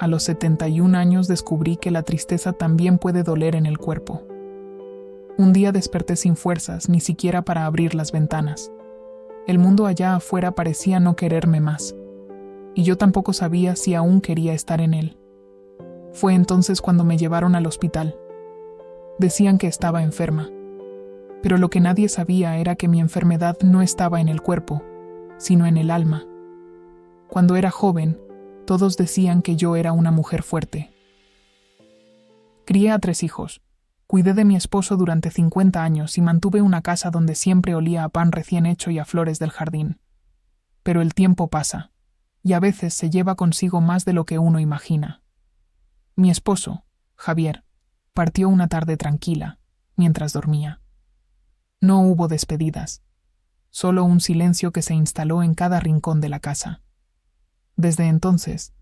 A los 71 años descubrí que la tristeza también puede doler en el cuerpo. Un día desperté sin fuerzas, ni siquiera para abrir las ventanas. El mundo allá afuera parecía no quererme más, y yo tampoco sabía si aún quería estar en él. Fue entonces cuando me llevaron al hospital. Decían que estaba enferma, pero lo que nadie sabía era que mi enfermedad no estaba en el cuerpo, sino en el alma. Cuando era joven, todos decían que yo era una mujer fuerte. Crié a 3 hijos, cuidé de mi esposo durante 50 años y mantuve una casa donde siempre olía a pan recién hecho y a flores del jardín. Pero el tiempo pasa, y a veces se lleva consigo más de lo que uno imagina. Mi esposo, Javier, partió una tarde tranquila, mientras dormía. No hubo despedidas, solo un silencio que se instaló en cada rincón de la casa. Desde entonces,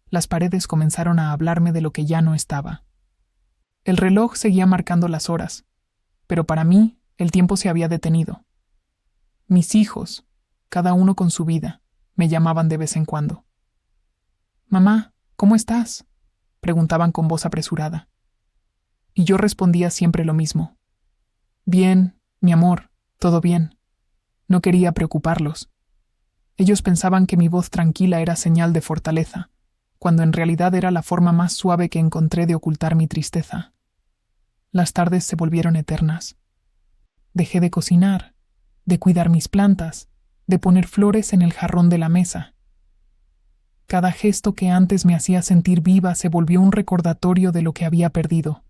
las paredes comenzaron a hablarme de lo que ya no estaba. El reloj seguía marcando las horas, pero para mí el tiempo se había detenido. Mis hijos, cada uno con su vida, me llamaban de vez en cuando. «Mamá, ¿cómo estás?», preguntaban con voz apresurada. Y yo respondía siempre lo mismo. «Bien, mi amor, todo bien». No quería preocuparlos. Ellos pensaban que mi voz tranquila era señal de fortaleza, cuando en realidad era la forma más suave que encontré de ocultar mi tristeza. Las tardes se volvieron eternas. Dejé de cocinar, de cuidar mis plantas, de poner flores en el jarrón de la mesa. Cada gesto que antes me hacía sentir viva se volvió un recordatorio de lo que había perdido.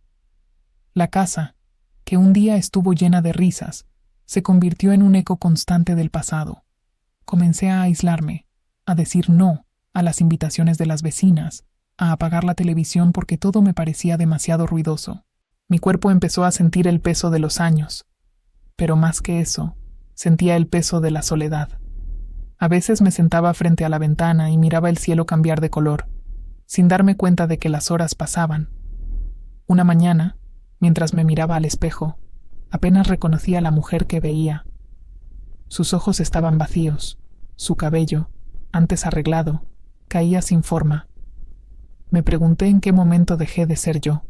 La casa, que un día estuvo llena de risas, se convirtió en un eco constante del pasado. Comencé a aislarme, a decir no a las invitaciones de las vecinas, a apagar la televisión porque todo me parecía demasiado ruidoso. Mi cuerpo empezó a sentir el peso de los años, pero más que eso, sentía el peso de la soledad. A veces me sentaba frente a la ventana y miraba el cielo cambiar de color, sin darme cuenta de que las horas pasaban. Una mañana, mientras me miraba al espejo, apenas reconocí a la mujer que veía. Sus ojos estaban vacíos, su cabello, antes arreglado, caía sin forma. Me pregunté en qué momento dejé de ser yo.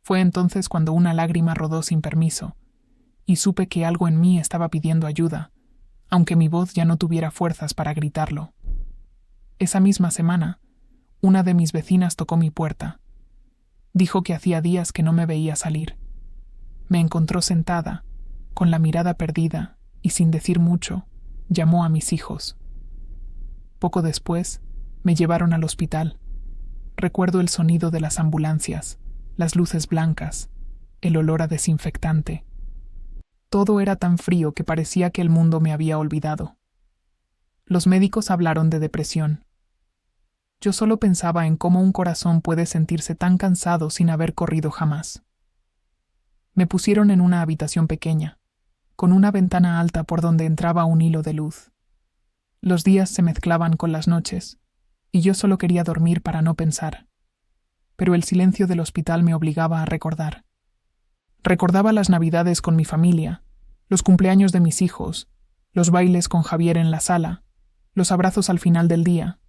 Fue entonces cuando una lágrima rodó sin permiso, y supe que algo en mí estaba pidiendo ayuda, aunque mi voz ya no tuviera fuerzas para gritarlo. Esa misma semana, una de mis vecinas tocó mi puerta. Dijo que hacía días que no me veía salir. Me encontró sentada, con la mirada perdida, y sin decir mucho, llamó a mis hijos. Poco después, me llevaron al hospital. Recuerdo el sonido de las ambulancias, las luces blancas, el olor a desinfectante. Todo era tan frío que parecía que el mundo me había olvidado. Los médicos hablaron de depresión. Yo solo pensaba en cómo un corazón puede sentirse tan cansado sin haber corrido jamás. Me pusieron en una habitación pequeña, con una ventana alta por donde entraba un hilo de luz. Los días se mezclaban con las noches, y yo solo quería dormir para no pensar. Pero el silencio del hospital me obligaba a recordar. Recordaba las Navidades con mi familia, los cumpleaños de mis hijos, los bailes con Javier en la sala, los abrazos al final del día.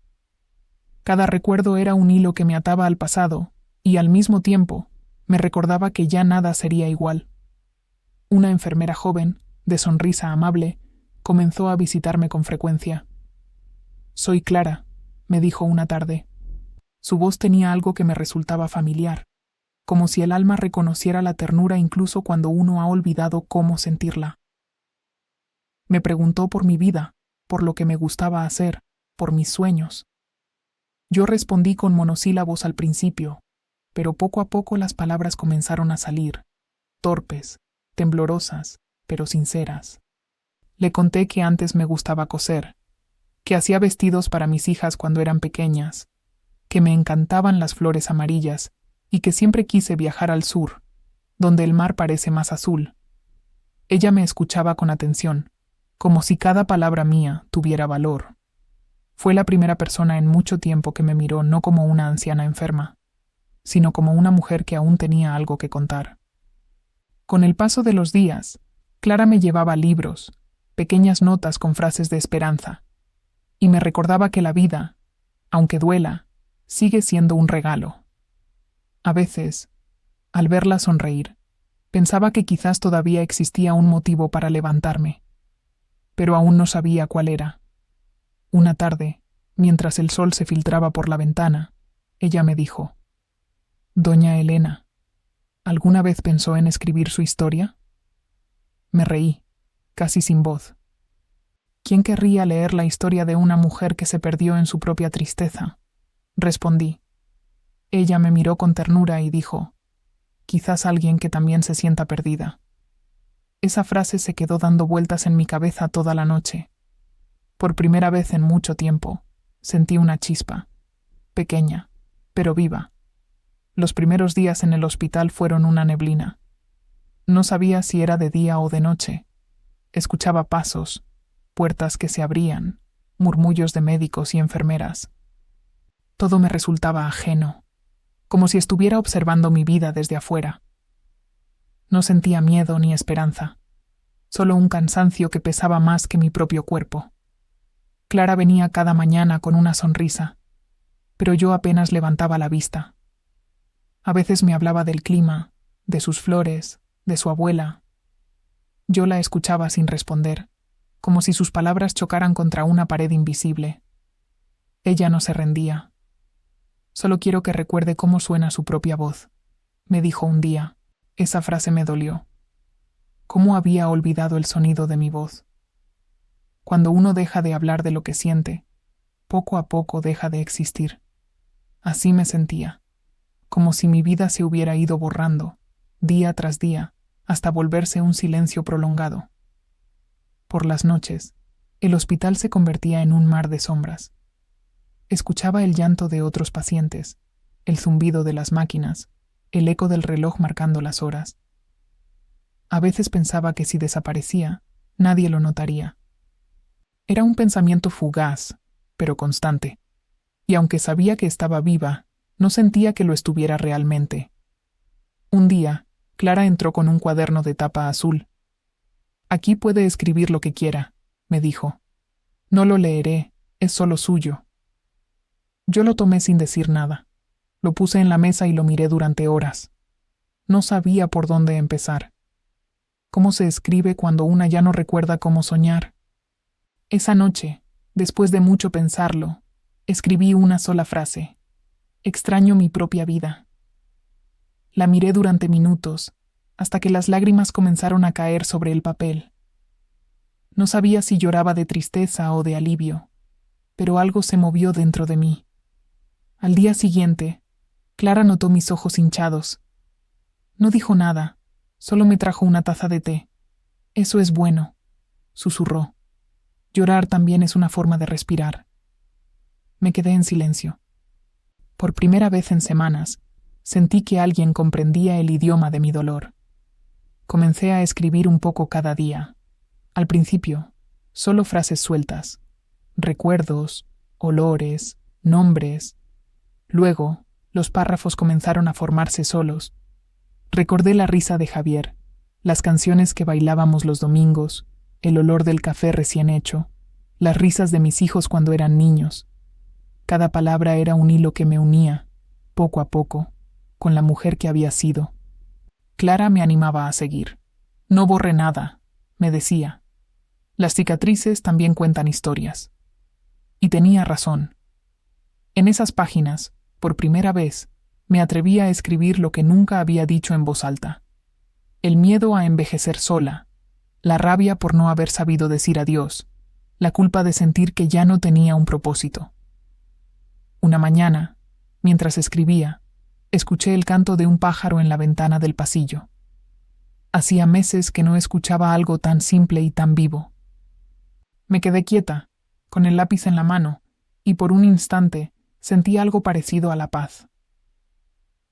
Cada recuerdo era un hilo que me ataba al pasado, y al mismo tiempo me recordaba que ya nada sería igual. Una enfermera joven, de sonrisa amable, comenzó a visitarme con frecuencia. «Soy Clara», me dijo una tarde. Su voz tenía algo que me resultaba familiar, como si el alma reconociera la ternura incluso cuando uno ha olvidado cómo sentirla. Me preguntó por mi vida, por lo que me gustaba hacer, por mis sueños. Yo respondí con monosílabos al principio, pero poco a poco las palabras comenzaron a salir, torpes, temblorosas, pero sinceras. Le conté que antes me gustaba coser, que hacía vestidos para mis hijas cuando eran pequeñas, que me encantaban las flores amarillas y que siempre quise viajar al sur, donde el mar parece más azul. Ella me escuchaba con atención, como si cada palabra mía tuviera valor. Fue la primera persona en mucho tiempo que me miró no como una anciana enferma, sino como una mujer que aún tenía algo que contar. Con el paso de los días, Clara me llevaba libros, pequeñas notas con frases de esperanza, y me recordaba que la vida, aunque duela, sigue siendo un regalo. A veces, al verla sonreír, pensaba que quizás todavía existía un motivo para levantarme, pero aún no sabía cuál era. Una tarde, mientras el sol se filtraba por la ventana, ella me dijo: «Doña Elena, ¿alguna vez pensó en escribir su historia?». Me reí, casi sin voz. ¿Quién querría leer la historia de una mujer que se perdió en su propia tristeza? Respondí. Ella me miró con ternura y dijo: «Quizás alguien que también se sienta perdida». Esa frase se quedó dando vueltas en mi cabeza toda la noche. Por primera vez en mucho tiempo, sentí una chispa, pequeña, pero viva. Los primeros días en el hospital fueron una neblina. No sabía si era de día o de noche. Escuchaba pasos, puertas que se abrían, murmullos de médicos y enfermeras. Todo me resultaba ajeno, como si estuviera observando mi vida desde afuera. No sentía miedo ni esperanza, solo un cansancio que pesaba más que mi propio cuerpo. Clara venía cada mañana con una sonrisa, pero yo apenas levantaba la vista. A veces me hablaba del clima, de sus flores, de su abuela. Yo la escuchaba sin responder, como si sus palabras chocaran contra una pared invisible. Ella no se rendía. «Solo quiero que recuerde cómo suena su propia voz», me dijo un día. Esa frase me dolió. ¿Cómo había olvidado el sonido de mi voz? Cuando uno deja de hablar de lo que siente, poco a poco deja de existir. Así me sentía, como si mi vida se hubiera ido borrando, día tras día, hasta volverse un silencio prolongado. Por las noches, el hospital se convertía en un mar de sombras. Escuchaba el llanto de otros pacientes, el zumbido de las máquinas, el eco del reloj marcando las horas. A veces pensaba que si desaparecía, nadie lo notaría. Era un pensamiento fugaz, pero constante, y aunque sabía que estaba viva, no sentía que lo estuviera realmente. Un día, Clara entró con un cuaderno de tapa azul. «Aquí puede escribir lo que quiera», me dijo. «No lo leeré, es solo suyo». Yo lo tomé sin decir nada. Lo puse en la mesa y lo miré durante horas. No sabía por dónde empezar. ¿Cómo se escribe cuando una ya no recuerda cómo soñar? Esa noche, después de mucho pensarlo, escribí una sola frase: «Extraño mi propia vida». La miré durante minutos, hasta que las lágrimas comenzaron a caer sobre el papel. No sabía si lloraba de tristeza o de alivio, pero algo se movió dentro de mí. Al día siguiente, Clara notó mis ojos hinchados. No dijo nada, solo me trajo una taza de té. «Eso es bueno», susurró. «Llorar también es una forma de respirar». Me quedé en silencio. Por primera vez en semanas, sentí que alguien comprendía el idioma de mi dolor. Comencé a escribir un poco cada día. Al principio, solo frases sueltas, recuerdos, olores, nombres. Luego, los párrafos comenzaron a formarse solos. Recordé la risa de Javier, las canciones que bailábamos los domingos, el olor del café recién hecho, las risas de mis hijos cuando eran niños. Cada palabra era un hilo que me unía, poco a poco, con la mujer que había sido. Clara me animaba a seguir. «No borré nada», me decía. «Las cicatrices también cuentan historias». Y tenía razón. En esas páginas, por primera vez, me atreví a escribir lo que nunca había dicho en voz alta. El miedo a envejecer sola, la rabia por no haber sabido decir adiós, la culpa de sentir que ya no tenía un propósito. Una mañana, mientras escribía, escuché el canto de un pájaro en la ventana del pasillo. Hacía meses que no escuchaba algo tan simple y tan vivo. Me quedé quieta, con el lápiz en la mano, y por un instante sentí algo parecido a la paz.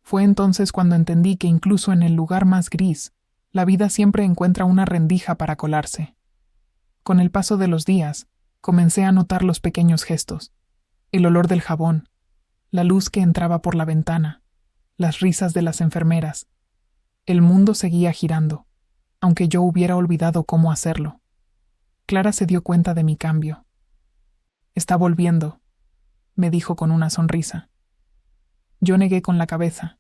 Fue entonces cuando entendí que incluso en el lugar más gris, la vida siempre encuentra una rendija para colarse. Con el paso de los días, comencé a notar los pequeños gestos, el olor del jabón, la luz que entraba por la ventana, las risas de las enfermeras. El mundo seguía girando, aunque yo hubiera olvidado cómo hacerlo. Clara se dio cuenta de mi cambio. «Está volviendo», me dijo con una sonrisa. Yo negué con la cabeza,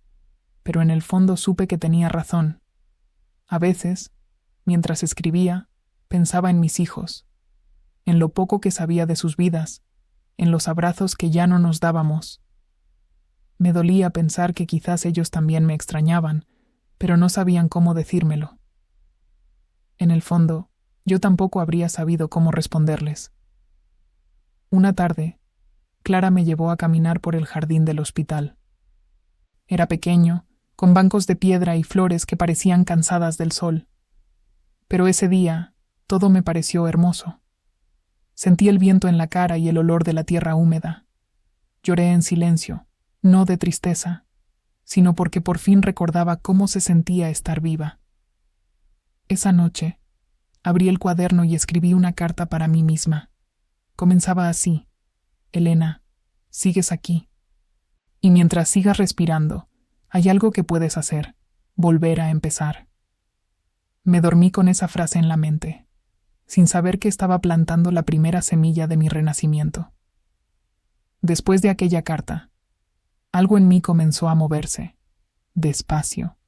pero en el fondo supe que tenía razón. A veces, mientras escribía, pensaba en mis hijos, en lo poco que sabía de sus vidas, en los abrazos que ya no nos dábamos. Me dolía pensar que quizás ellos también me extrañaban, pero no sabían cómo decírmelo. En el fondo, yo tampoco habría sabido cómo responderles. Una tarde, Clara me llevó a caminar por el jardín del hospital. Era pequeño, con bancos de piedra y flores que parecían cansadas del sol. Pero ese día, todo me pareció hermoso. Sentí el viento en la cara y el olor de la tierra húmeda. Lloré en silencio, no de tristeza, sino porque por fin recordaba cómo se sentía estar viva. Esa noche, abrí el cuaderno y escribí una carta para mí misma. Comenzaba así: Elena, sigues aquí. Y mientras sigas respirando, hay algo que puedes hacer: volver a empezar. Me dormí con esa frase en la mente, sin saber que estaba plantando la primera semilla de mi renacimiento. Después de aquella carta, algo en mí comenzó a moverse, despacio,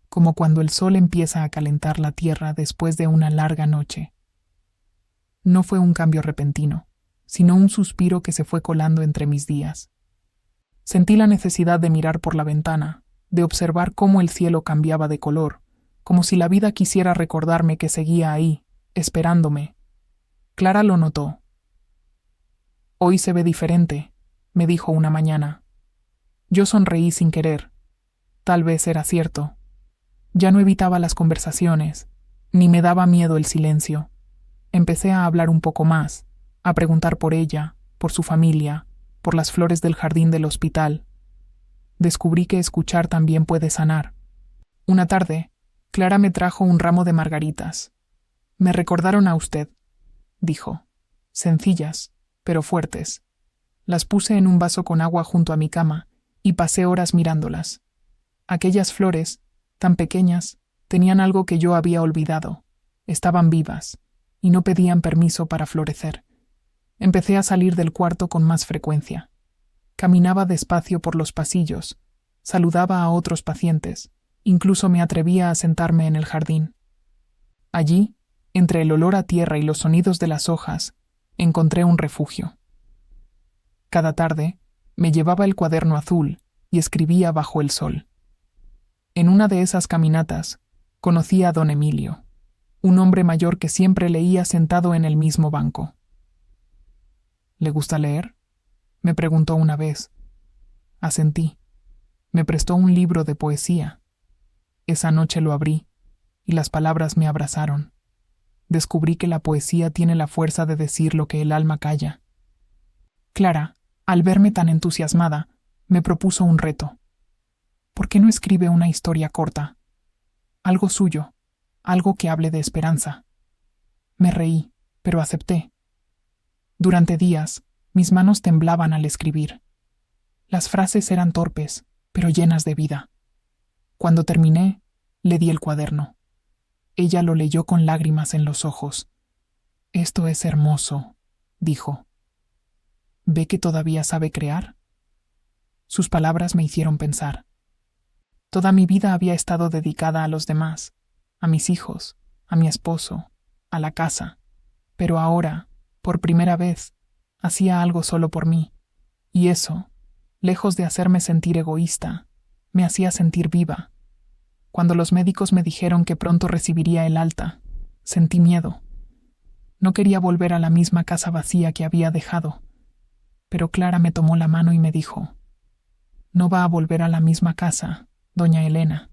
como cuando el sol empieza a calentar la tierra después de una larga noche. No fue un cambio repentino, sino un suspiro que se fue colando entre mis días. Sentí la necesidad de mirar por la ventana, de observar cómo el cielo cambiaba de color, como si la vida quisiera recordarme que seguía ahí, esperándome. Clara lo notó. «Hoy se ve diferente», me dijo una mañana. Yo sonreí sin querer. Tal vez era cierto. Ya no evitaba las conversaciones, ni me daba miedo el silencio. Empecé a hablar un poco más, a preguntar por ella, por su familia, por las flores del jardín del hospital. Descubrí que escuchar también puede sanar. Una tarde, Clara me trajo un ramo de margaritas. «Me recordaron a usted», dijo. Sencillas, pero fuertes. Las puse en un vaso con agua junto a mi cama y pasé horas mirándolas. Aquellas flores, tan pequeñas, tenían algo que yo había olvidado. Estaban vivas y no pedían permiso para florecer. Empecé a salir del cuarto con más frecuencia. Caminaba despacio por los pasillos, saludaba a otros pacientes, incluso me atrevía a sentarme en el jardín. Allí, entre el olor a tierra y los sonidos de las hojas, encontré un refugio. Cada tarde, me llevaba el cuaderno azul y escribía bajo el sol. En una de esas caminatas, conocí a don Emilio, un hombre mayor que siempre leía sentado en el mismo banco. «¿Le gusta leer?», me preguntó una vez. Asentí. Me prestó un libro de poesía. Esa noche lo abrí, y las palabras me abrazaron. Descubrí que la poesía tiene la fuerza de decir lo que el alma calla. Clara, al verme tan entusiasmada, me propuso un reto. ¿Por qué no escribe una historia corta? Algo suyo, algo que hable de esperanza. Me reí, pero acepté. Durante días, mis manos temblaban al escribir. Las frases eran torpes, pero llenas de vida. Cuando terminé, le di el cuaderno. Ella lo leyó con lágrimas en los ojos. «Esto es hermoso», dijo. «¿Ve que todavía sabe crear?». Sus palabras me hicieron pensar. Toda mi vida había estado dedicada a los demás, a mis hijos, a mi esposo, a la casa, pero ahora, por primera vez, hacía algo solo por mí, y eso, lejos de hacerme sentir egoísta, me hacía sentir viva. Cuando los médicos me dijeron que pronto recibiría el alta, sentí miedo. No quería volver a la misma casa vacía que había dejado, pero Clara me tomó la mano y me dijo: «No va a volver a la misma casa, doña Elena.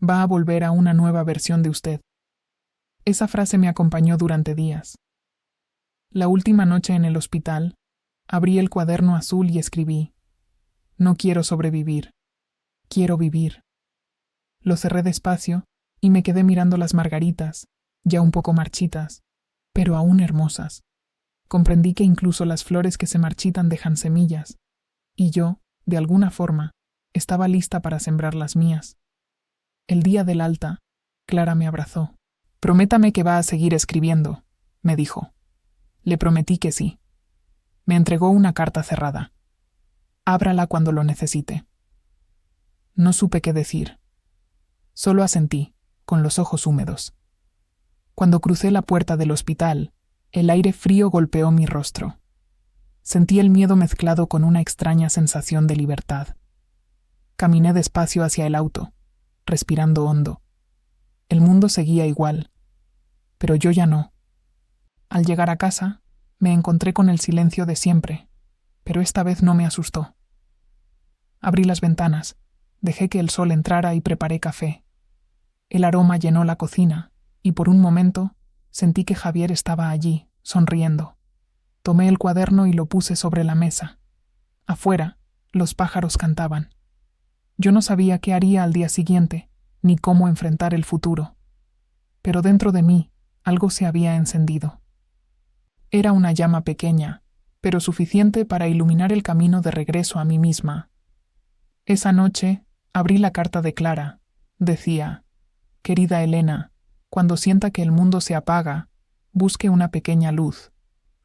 Va a volver a una nueva versión de usted». Esa frase me acompañó durante días. La última noche en el hospital, abrí el cuaderno azul y escribí: «No quiero sobrevivir, quiero vivir». Lo cerré despacio y me quedé mirando las margaritas, ya un poco marchitas, pero aún hermosas. Comprendí que incluso las flores que se marchitan dejan semillas, y yo, de alguna forma, estaba lista para sembrar las mías. El día del alta, Clara me abrazó. «Prométame que va a seguir escribiendo», me dijo. Le prometí que sí. Me entregó una carta cerrada. «Ábrala cuando lo necesite». No supe qué decir. Solo asentí, con los ojos húmedos. Cuando crucé la puerta del hospital, el aire frío golpeó mi rostro. Sentí el miedo mezclado con una extraña sensación de libertad. Caminé despacio hacia el auto, respirando hondo. El mundo seguía igual, pero yo ya no. Al llegar a casa, me encontré con el silencio de siempre, pero esta vez no me asustó. Abrí las ventanas, dejé que el sol entrara y preparé café. El aroma llenó la cocina, y por un momento sentí que Javier estaba allí, sonriendo. Tomé el cuaderno y lo puse sobre la mesa. Afuera, los pájaros cantaban. Yo no sabía qué haría al día siguiente, ni cómo enfrentar el futuro. Pero dentro de mí, algo se había encendido. Era una llama pequeña, pero suficiente para iluminar el camino de regreso a mí misma. Esa noche, abrí la carta de Clara. Decía: «Querida Elena, cuando sienta que el mundo se apaga, busque una pequeña luz.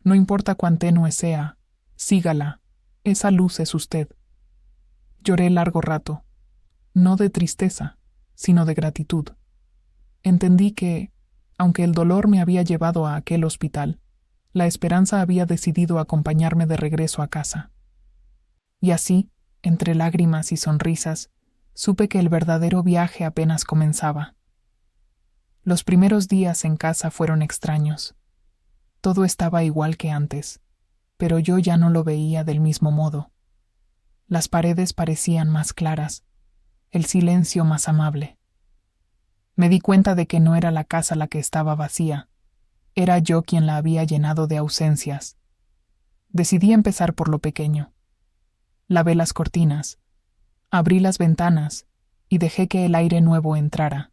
No importa cuán tenue sea, sígala. Esa luz es usted». Lloré largo rato, no de tristeza, sino de gratitud. Entendí que, aunque el dolor me había llevado a aquel hospital, la esperanza había decidido acompañarme de regreso a casa. Y así, entre lágrimas y sonrisas, supe que el verdadero viaje apenas comenzaba. Los primeros días en casa fueron extraños. Todo estaba igual que antes, pero yo ya no lo veía del mismo modo. Las paredes parecían más claras, el silencio más amable. Me di cuenta de que no era la casa la que estaba vacía, era yo quien la había llenado de ausencias. Decidí empezar por lo pequeño. Lavé las cortinas, abrí las ventanas y dejé que el aire nuevo entrara.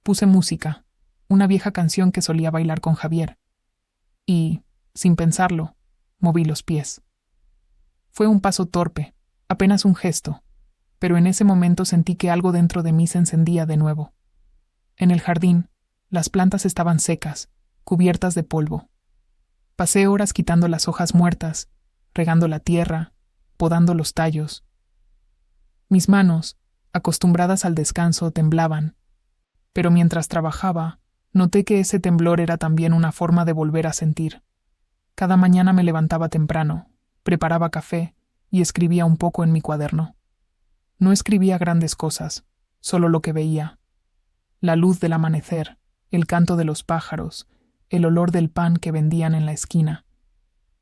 Puse música, una vieja canción que solía bailar con Javier, y, sin pensarlo, moví los pies. Fue un paso torpe, apenas un gesto, pero en ese momento sentí que algo dentro de mí se encendía de nuevo. En el jardín, las plantas estaban secas, cubiertas de polvo. Pasé horas quitando las hojas muertas, regando la tierra, podando los tallos. Mis manos, acostumbradas al descanso, temblaban, pero mientras trabajaba, noté que ese temblor era también una forma de volver a sentir. Cada mañana me levantaba temprano, preparaba café y escribía un poco en mi cuaderno. No escribía grandes cosas, solo lo que veía. La luz del amanecer, el canto de los pájaros, el olor del pan que vendían en la esquina.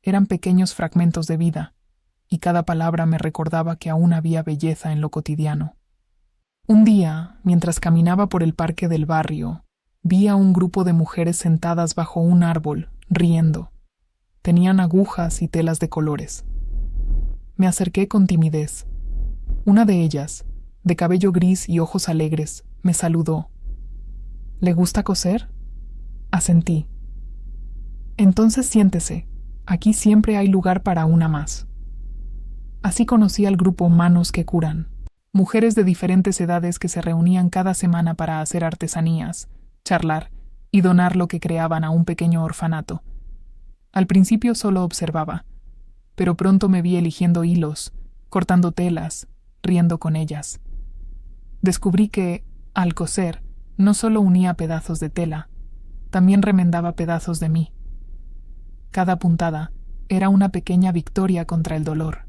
Eran pequeños fragmentos de vida, y cada palabra me recordaba que aún había belleza en lo cotidiano. Un día, mientras caminaba por el parque del barrio, vi a un grupo de mujeres sentadas bajo un árbol, riendo. Tenían agujas y telas de colores. Me acerqué con timidez. Una de ellas, de cabello gris y ojos alegres, me saludó. «¿Le gusta coser?» Asentí. «Entonces siéntese, aquí siempre hay lugar para una más». Así conocí al grupo Manos que Curan, mujeres de diferentes edades que se reunían cada semana para hacer artesanías, charlar y donar lo que creaban a un pequeño orfanato. Al principio solo observaba, pero pronto me vi eligiendo hilos, cortando telas, riendo con ellas. Descubrí que, al coser, no solo unía pedazos de tela, también remendaba pedazos de mí. Cada puntada era una pequeña victoria contra el dolor.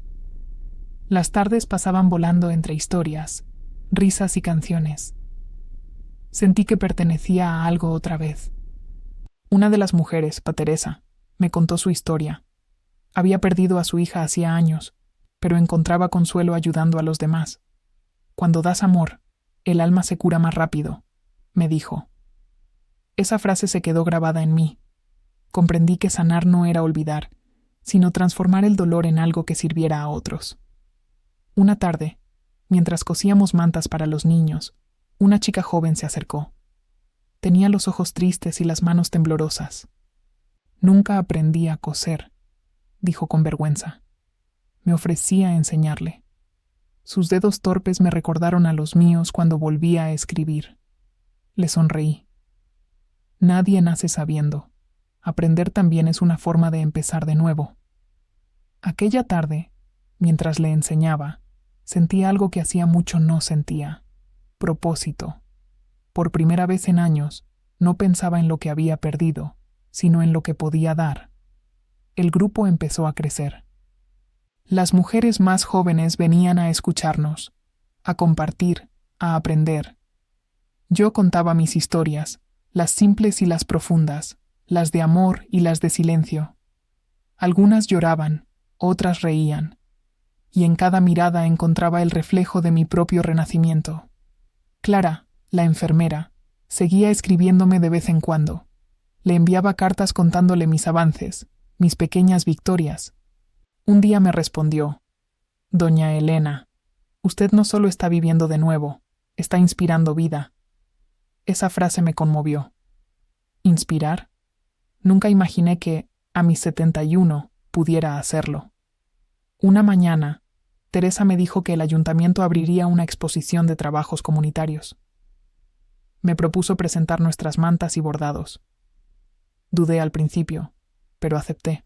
Las tardes pasaban volando entre historias, risas y canciones. Sentí que pertenecía a algo otra vez. Una de las mujeres, Teresa, me contó su historia. Había perdido a su hija hacía años, pero encontraba consuelo ayudando a los demás. «Cuando das amor, el alma se cura más rápido», me dijo. Esa frase se quedó grabada en mí. Comprendí que sanar no era olvidar, sino transformar el dolor en algo que sirviera a otros. Una tarde, mientras cosíamos mantas para los niños, una chica joven se acercó. Tenía los ojos tristes y las manos temblorosas. «Nunca aprendí a coser», dijo con vergüenza. Me ofrecí a enseñarle. Sus dedos torpes me recordaron a los míos cuando volvía a escribir. Le sonreí. Nadie nace sabiendo. Aprender también es una forma de empezar de nuevo. Aquella tarde, mientras le enseñaba, Sentí algo que hacía mucho no sentía. Propósito. Por primera vez en años, no pensaba en lo que había perdido, sino en lo que podía dar. El grupo empezó a crecer. Las mujeres más jóvenes venían a escucharnos, a compartir, a aprender. Yo contaba mis historias, las simples y las profundas, las de amor y las de silencio. Algunas lloraban, otras reían, y en cada mirada encontraba el reflejo de mi propio renacimiento. Clara, la enfermera, seguía escribiéndome de vez en cuando. Le enviaba cartas contándole mis avances, mis pequeñas victorias. Un día me respondió: «Doña Elena, usted no solo está viviendo de nuevo, está inspirando vida». Esa frase me conmovió. ¿Inspirar? Nunca imaginé que, a mis 71, pudiera hacerlo. Una mañana, Teresa me dijo que el ayuntamiento abriría una exposición de trabajos comunitarios. Me propuso presentar nuestras mantas y bordados. Dudé al principio, pero acepté.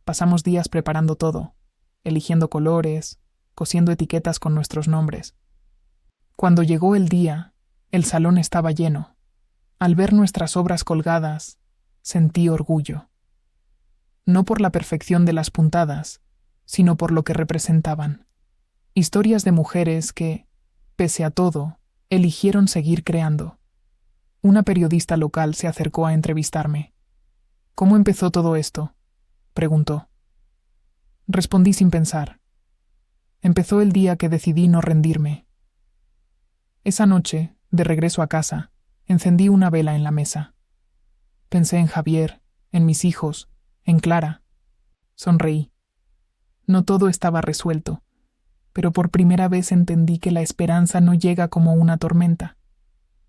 Pasamos días preparando todo, eligiendo colores, cosiendo etiquetas con nuestros nombres. Cuando llegó el día, el salón estaba lleno. Al ver nuestras obras colgadas, sentí orgullo. No por la perfección de las puntadas, sino por lo que representaban. Historias de mujeres que, pese a todo, eligieron seguir creando. Una periodista local se acercó a entrevistarme. «¿Cómo empezó todo esto?», preguntó. Respondí sin pensar. Empezó el día que decidí no rendirme. Esa noche, de regreso a casa, encendí una vela en la mesa. Pensé en Javier, en mis hijos, en Clara. Sonreí. No todo estaba resuelto, pero por primera vez entendí que la esperanza no llega como una tormenta,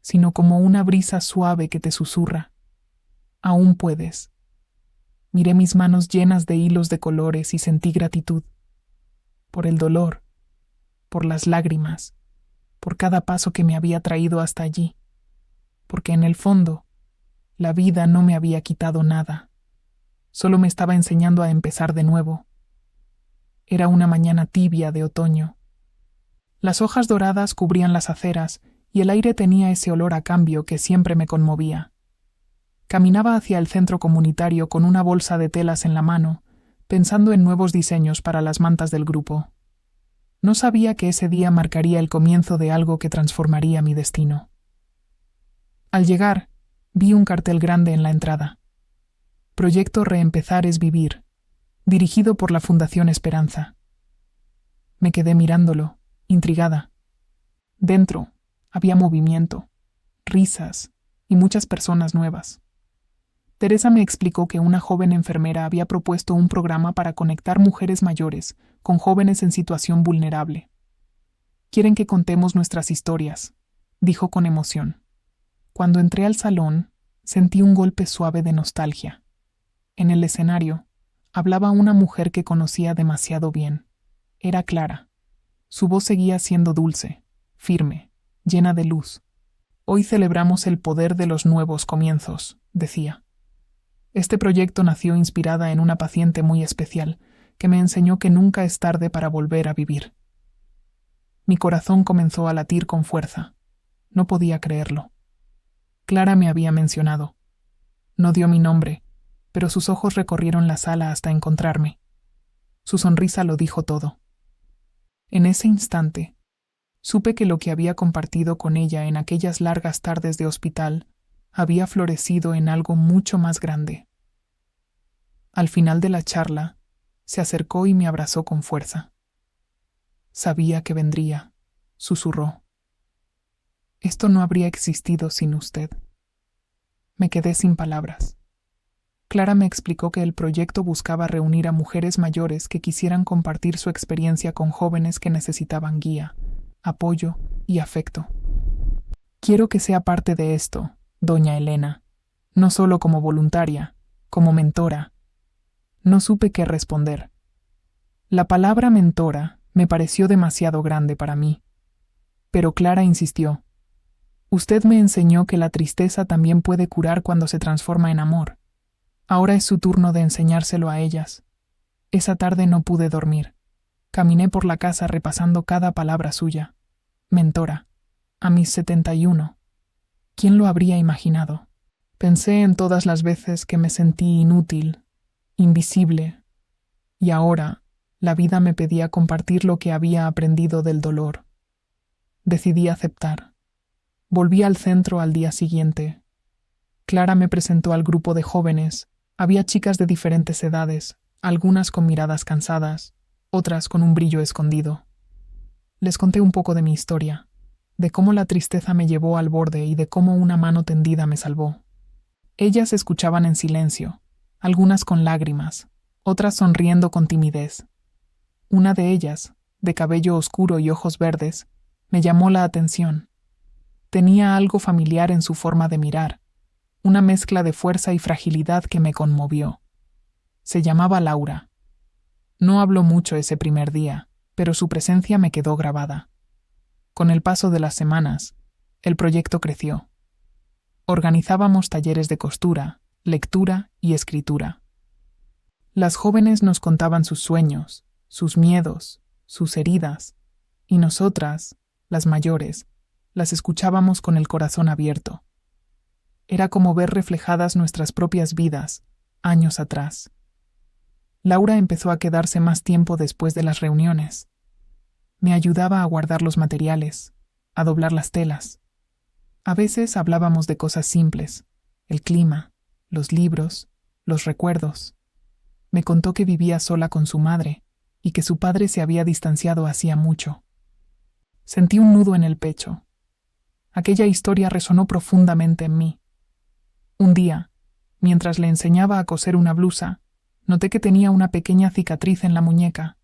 sino como una brisa suave que te susurra: «Aún puedes». Miré mis manos llenas de hilos de colores y sentí gratitud. Por el dolor, por las lágrimas, por cada paso que me había traído hasta allí, porque en el fondo, la vida no me había quitado nada, solo me estaba enseñando a empezar de nuevo. Era una mañana tibia de otoño. Las hojas doradas cubrían las aceras y el aire tenía ese olor a cambio que siempre me conmovía. Caminaba hacia el centro comunitario con una bolsa de telas en la mano, pensando en nuevos diseños para las mantas del grupo. No sabía que ese día marcaría el comienzo de algo que transformaría mi destino. Al llegar, vi un cartel grande en la entrada. Proyecto Reempezar es Vivir, dirigido por la Fundación Esperanza. Me quedé mirándolo, intrigada. Dentro había movimiento, risas y muchas personas nuevas. Teresa me explicó que una joven enfermera había propuesto un programa para conectar mujeres mayores con jóvenes en situación vulnerable. «Quieren que contemos nuestras historias», dijo con emoción. Cuando entré al salón, sentí un golpe suave de nostalgia. En el escenario, hablaba una mujer que conocía demasiado bien. Era Clara. Su voz seguía siendo dulce, firme, llena de luz. «Hoy celebramos el poder de los nuevos comienzos», decía. Este proyecto nació inspirada en una paciente muy especial que me enseñó que nunca es tarde para volver a vivir. Mi corazón comenzó a latir con fuerza. No podía creerlo. Clara me había mencionado. No dio mi nombre, pero sus ojos recorrieron la sala hasta encontrarme. Su sonrisa lo dijo todo. En ese instante, supe que lo que había compartido con ella en aquellas largas tardes de hospital había florecido en algo mucho más grande. Al final de la charla, se acercó y me abrazó con fuerza. «Sabía que vendría», susurró. «Esto no habría existido sin usted». Me quedé sin palabras. Clara me explicó que el proyecto buscaba reunir a mujeres mayores que quisieran compartir su experiencia con jóvenes que necesitaban guía, apoyo y afecto. «Quiero que sea parte de esto, doña Elena, no solo como voluntaria, como mentora». No supe qué responder. La palabra mentora me pareció demasiado grande para mí. Pero Clara insistió. «Usted me enseñó que la tristeza también puede curar cuando se transforma en amor. Ahora es su turno de enseñárselo a ellas». Esa tarde no pude dormir. Caminé por la casa repasando cada palabra suya. Mentora, a mis 71. ¿Quién lo habría imaginado? Pensé en todas las veces que me sentí inútil, invisible, y ahora la vida me pedía compartir lo que había aprendido del dolor. Decidí aceptar. Volví al centro al día siguiente. Clara me presentó al grupo de jóvenes. Había chicas de diferentes edades, algunas con miradas cansadas, otras con un brillo escondido. Les conté un poco de mi historia, de cómo la tristeza me llevó al borde y de cómo una mano tendida me salvó. Ellas escuchaban en silencio, algunas con lágrimas, otras sonriendo con timidez. Una de ellas, de cabello oscuro y ojos verdes, me llamó la atención. Tenía algo familiar en su forma de mirar, una mezcla de fuerza y fragilidad que me conmovió. Se llamaba Laura. No habló mucho ese primer día, pero su presencia me quedó grabada. Con el paso de las semanas, el proyecto creció. Organizábamos talleres de costura, lectura y escritura. Las jóvenes nos contaban sus sueños, sus miedos, sus heridas, y nosotras, las mayores, las escuchábamos con el corazón abierto. Era como ver reflejadas nuestras propias vidas, años atrás. Laura empezó a quedarse más tiempo después de las reuniones. Me ayudaba a guardar los materiales, a doblar las telas. A veces hablábamos de cosas simples, el clima, los libros, los recuerdos. Me contó que vivía sola con su madre y que su padre se había distanciado hacía mucho. Sentí un nudo en el pecho. Aquella historia resonó profundamente en mí. Un día, mientras le enseñaba a coser una blusa, noté que tenía una pequeña cicatriz en la muñeca.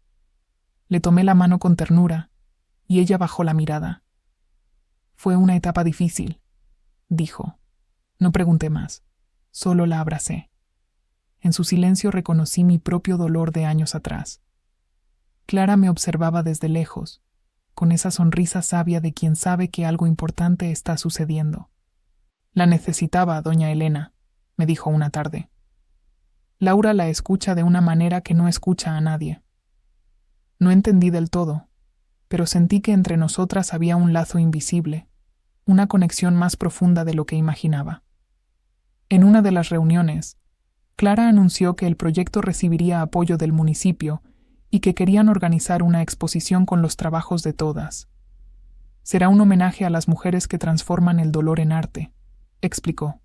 Le tomé la mano con ternura, y ella bajó la mirada. Fue una etapa difícil, dijo. No pregunté más, solo la abracé. En su silencio reconocí mi propio dolor de años atrás. Clara me observaba desde lejos, con esa sonrisa sabia de quien sabe que algo importante está sucediendo. La necesitaba, doña Elena, me dijo una tarde. Laura la escucha de una manera que no escucha a nadie. No entendí del todo, pero sentí que entre nosotras había un lazo invisible, una conexión más profunda de lo que imaginaba. En una de las reuniones, Clara anunció que el proyecto recibiría apoyo del municipio y que querían organizar una exposición con los trabajos de todas. Será un homenaje a las mujeres que transforman el dolor en arte, explicó.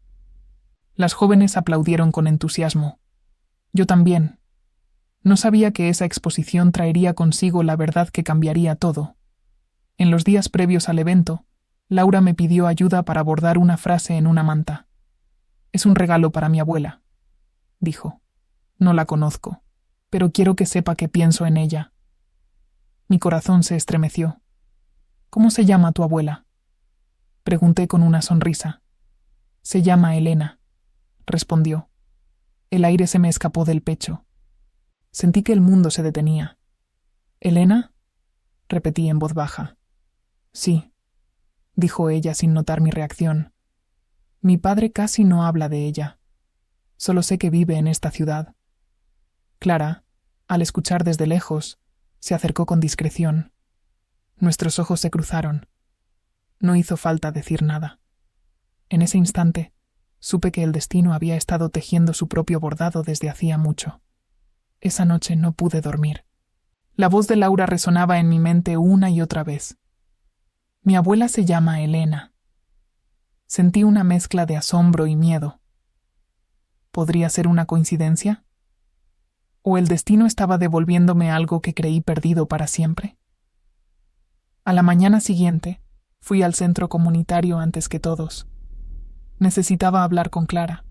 Las jóvenes aplaudieron con entusiasmo. Yo también. No sabía que esa exposición traería consigo la verdad que cambiaría todo. En los días previos al evento, Laura me pidió ayuda para bordar una frase en una manta. Es un regalo para mi abuela, dijo. No la conozco, pero quiero que sepa que pienso en ella. Mi corazón se estremeció. ¿Cómo se llama tu abuela? Pregunté con una sonrisa. Se llama Elena, respondió. El aire se me escapó del pecho. Sentí que el mundo se detenía. ¿Elena? Repetí en voz baja. Sí, dijo ella sin notar mi reacción. Mi padre casi no habla de ella. Solo sé que vive en esta ciudad. Clara, al escuchar desde lejos, se acercó con discreción. Nuestros ojos se cruzaron. No hizo falta decir nada. En ese instante, supe que el destino había estado tejiendo su propio bordado desde hacía mucho. Esa noche no pude dormir. La voz de Laura resonaba en mi mente una y otra vez. Mi abuela se llama Elena. Sentí una mezcla de asombro y miedo. ¿Podría ser una coincidencia? ¿O el destino estaba devolviéndome algo que creí perdido para siempre? A la mañana siguiente, fui al centro comunitario antes que todos. Necesitaba hablar con Clara.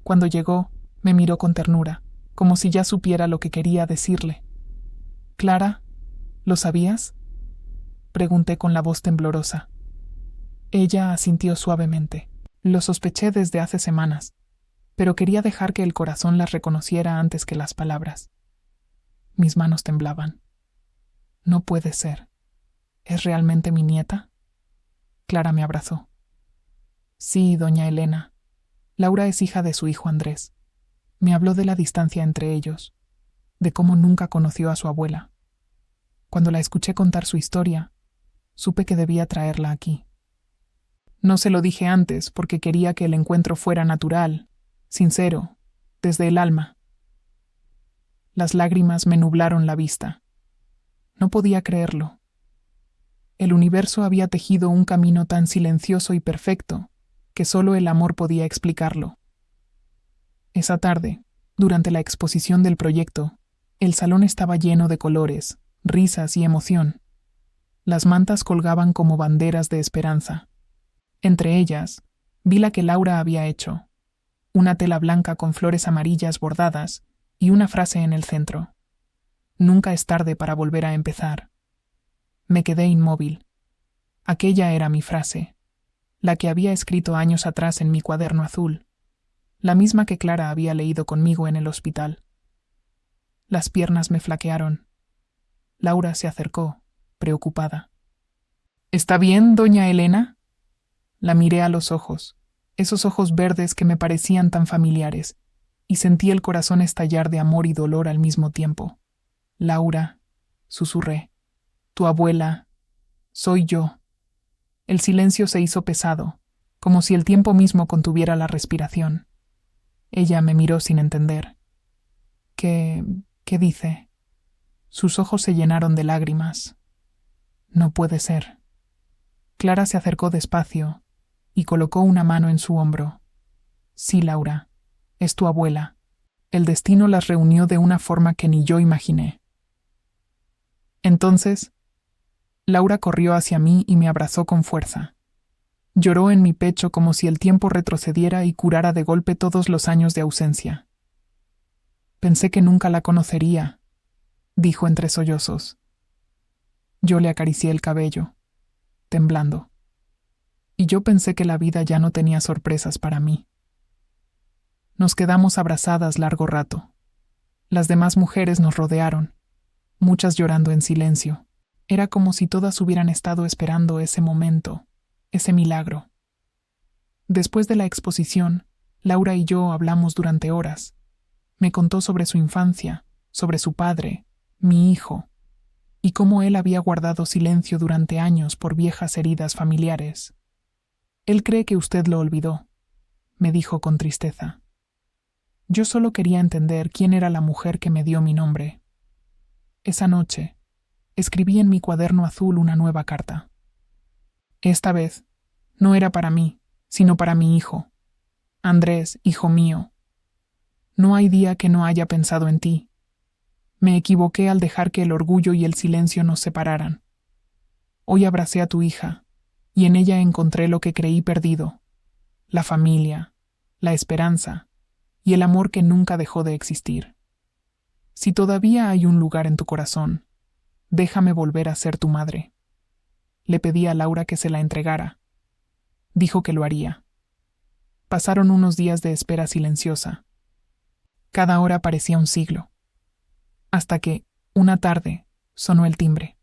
Cuando llegó, me miró con ternura, como si ya supiera lo que quería decirle. «Clara, ¿lo sabías?», pregunté con la voz temblorosa. Ella asintió suavemente. Lo sospeché desde hace semanas, pero quería dejar que el corazón las reconociera antes que las palabras. Mis manos temblaban. No puede ser. ¿Es realmente mi nieta? Clara me abrazó. Sí, doña Elena. Laura es hija de su hijo Andrés. Me habló de la distancia entre ellos, de cómo nunca conoció a su abuela. Cuando la escuché contar su historia, supe que debía traerla aquí. No se lo dije antes porque quería que el encuentro fuera natural, sincero, desde el alma. Las lágrimas me nublaron la vista. No podía creerlo. El universo había tejido un camino tan silencioso y perfecto que solo el amor podía explicarlo. Esa tarde, durante la exposición del proyecto, el salón estaba lleno de colores, risas y emoción. Las mantas colgaban como banderas de esperanza. Entre ellas, vi la que Laura había hecho, una tela blanca con flores amarillas bordadas y una frase en el centro. Nunca es tarde para volver a empezar. Me quedé inmóvil. Aquella era mi frase, la que había escrito años atrás en mi cuaderno azul, la misma que Clara había leído conmigo en el hospital. Las piernas me flaquearon. Laura se acercó, preocupada. ¿Está bien, doña Elena? La miré a los ojos, esos ojos verdes que me parecían tan familiares, y sentí el corazón estallar de amor y dolor al mismo tiempo. Laura, susurré, tu abuela, soy yo. El silencio se hizo pesado, como si el tiempo mismo contuviera la respiración. Ella me miró sin entender. ¿Qué dice? Sus ojos se llenaron de lágrimas. No puede ser. Clara se acercó despacio y colocó una mano en su hombro. Sí, Laura, es tu abuela. El destino las reunió de una forma que ni yo imaginé. Entonces, Laura corrió hacia mí y me abrazó con fuerza. Lloró en mi pecho como si el tiempo retrocediera y curara de golpe todos los años de ausencia. Pensé que nunca la conocería, dijo entre sollozos. Yo le acaricié el cabello, temblando. Y yo pensé que la vida ya no tenía sorpresas para mí. Nos quedamos abrazadas largo rato. Las demás mujeres nos rodearon, muchas llorando en silencio. Era como si todas hubieran estado esperando ese momento, ese milagro. Después de la exposición, Laura y yo hablamos durante horas. Me contó sobre su infancia, sobre su padre, mi hijo, y cómo él había guardado silencio durante años por viejas heridas familiares. Él cree que usted lo olvidó, me dijo con tristeza. Yo solo quería entender quién era la mujer que me dio mi nombre. Esa noche, escribí en mi cuaderno azul una nueva carta. Esta vez, no era para mí, sino para mi hijo. Andrés, hijo mío. No hay día que no haya pensado en ti. Me equivoqué al dejar que el orgullo y el silencio nos separaran. Hoy abracé a tu hija, y en ella encontré lo que creí perdido: la familia, la esperanza y el amor que nunca dejó de existir. Si todavía hay un lugar en tu corazón, déjame volver a ser tu madre. Le pedí a Laura que se la entregara. Dijo que lo haría. Pasaron unos días de espera silenciosa. Cada hora parecía un siglo. Hasta que, una tarde, sonó el timbre.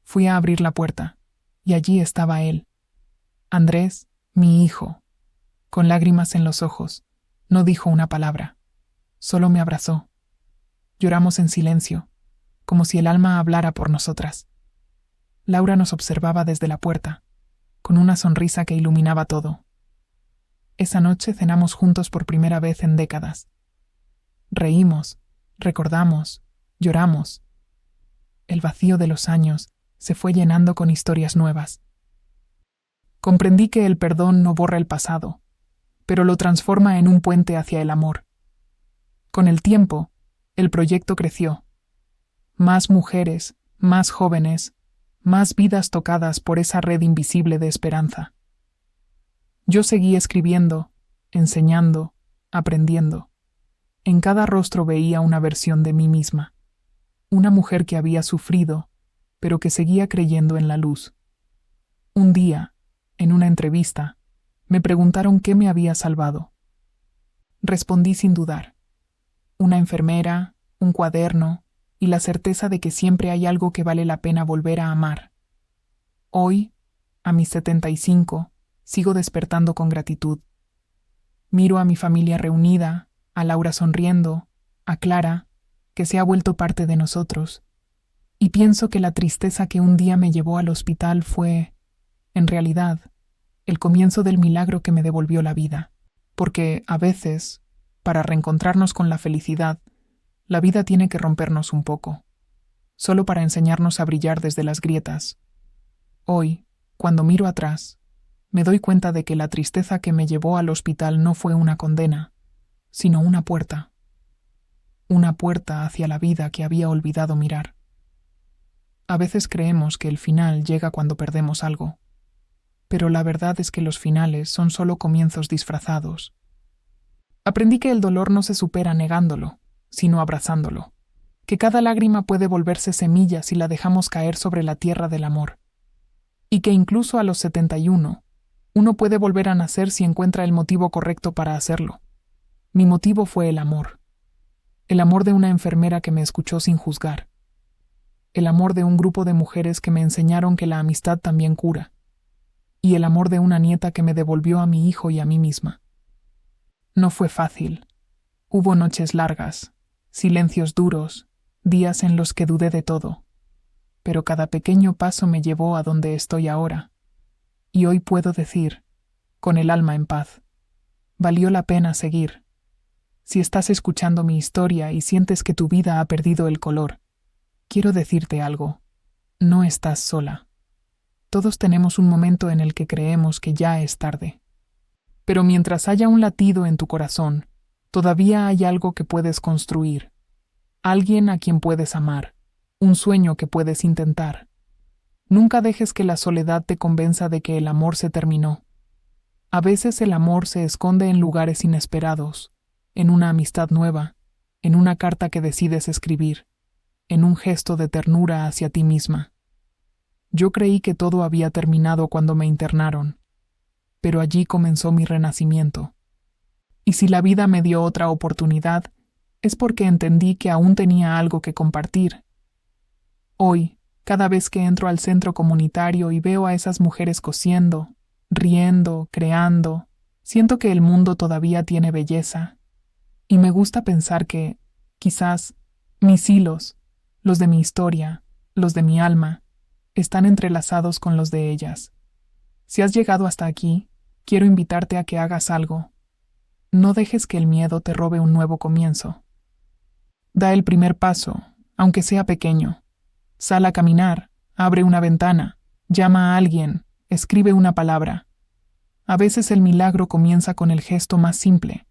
Fui a abrir la puerta, y allí estaba él. Andrés, mi hijo. Con lágrimas en los ojos, no dijo una palabra. Solo me abrazó. Lloramos en silencio, como si el alma hablara por nosotras. Laura nos observaba desde la puerta, con una sonrisa que iluminaba todo. Esa noche cenamos juntos por primera vez en décadas. Reímos, recordamos, lloramos. El vacío de los años se fue llenando con historias nuevas. Comprendí que el perdón no borra el pasado, pero lo transforma en un puente hacia el amor. Con el tiempo, el proyecto creció. Más mujeres, más jóvenes, más vidas tocadas por esa red invisible de esperanza. Yo seguí escribiendo, enseñando, aprendiendo. En cada rostro veía una versión de mí misma. Una mujer que había sufrido, pero que seguía creyendo en la luz. Un día, en una entrevista, me preguntaron qué me había salvado. Respondí sin dudar. Una enfermera, un cuaderno y la certeza de que siempre hay algo que vale la pena volver a amar. Hoy, a mis 75, sigo despertando con gratitud. Miro a mi familia reunida, a Laura sonriendo, a Clara, que se ha vuelto parte de nosotros, Y pienso que la tristeza que un día me llevó al hospital fue, en realidad, el comienzo del milagro que me devolvió la vida. Porque, a veces, para reencontrarnos con la felicidad, la vida tiene que rompernos un poco, solo para enseñarnos a brillar desde las grietas. Hoy, cuando miro atrás, me doy cuenta de que la tristeza que me llevó al hospital no fue una condena, sino una puerta hacia la vida que había olvidado mirar. A veces creemos que el final llega cuando perdemos algo, pero la verdad es que los finales son solo comienzos disfrazados. Aprendí que el dolor no se supera negándolo, sino abrazándolo, que cada lágrima puede volverse semilla si la dejamos caer sobre la tierra del amor, y que incluso a los 71, uno puede volver a nacer si encuentra el motivo correcto para hacerlo. Mi motivo fue el amor de una enfermera que me escuchó sin juzgar, el amor de un grupo de mujeres que me enseñaron que la amistad también cura, y el amor de una nieta que me devolvió a mi hijo y a mí misma. No fue fácil. Hubo noches largas, silencios duros, días en los que dudé de todo, pero cada pequeño paso me llevó a donde estoy ahora, y hoy puedo decir, con el alma en paz, valió la pena seguir. Si estás escuchando mi historia y sientes que tu vida ha perdido el color, quiero decirte algo, no estás sola. Todos tenemos un momento en el que creemos que ya es tarde. Pero mientras haya un latido en tu corazón, todavía hay algo que puedes construir, alguien a quien puedes amar, un sueño que puedes intentar. Nunca dejes que la soledad te convenza de que el amor se terminó. A veces el amor se esconde en lugares inesperados, en una amistad nueva, en una carta que decides escribir, en un gesto de ternura hacia ti misma. Yo creí que todo había terminado cuando me internaron, pero allí comenzó mi renacimiento. Y si la vida me dio otra oportunidad, es porque entendí que aún tenía algo que compartir. Hoy, cada vez que entro al centro comunitario y veo a esas mujeres cosiendo, riendo, creando, siento que el mundo todavía tiene belleza. Y me gusta pensar que, quizás, mis hilos, los de mi historia, los de mi alma, están entrelazados con los de ellas. Si has llegado hasta aquí, quiero invitarte a que hagas algo. No dejes que el miedo te robe un nuevo comienzo. Da el primer paso, aunque sea pequeño. Sal a caminar, abre una ventana, llama a alguien, escribe una palabra. A veces el milagro comienza con el gesto más simple.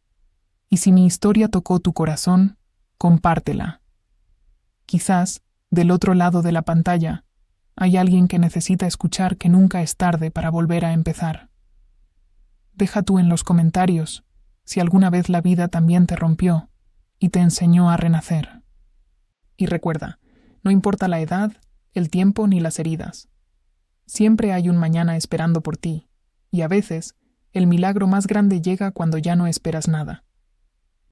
Y si mi historia tocó tu corazón, compártela. Quizás, del otro lado de la pantalla, hay alguien que necesita escuchar que nunca es tarde para volver a empezar. Deja tú en los comentarios si alguna vez la vida también te rompió y te enseñó a renacer. Y recuerda, no importa la edad, el tiempo ni las heridas. Siempre hay un mañana esperando por ti, y a veces, el milagro más grande llega cuando ya no esperas nada.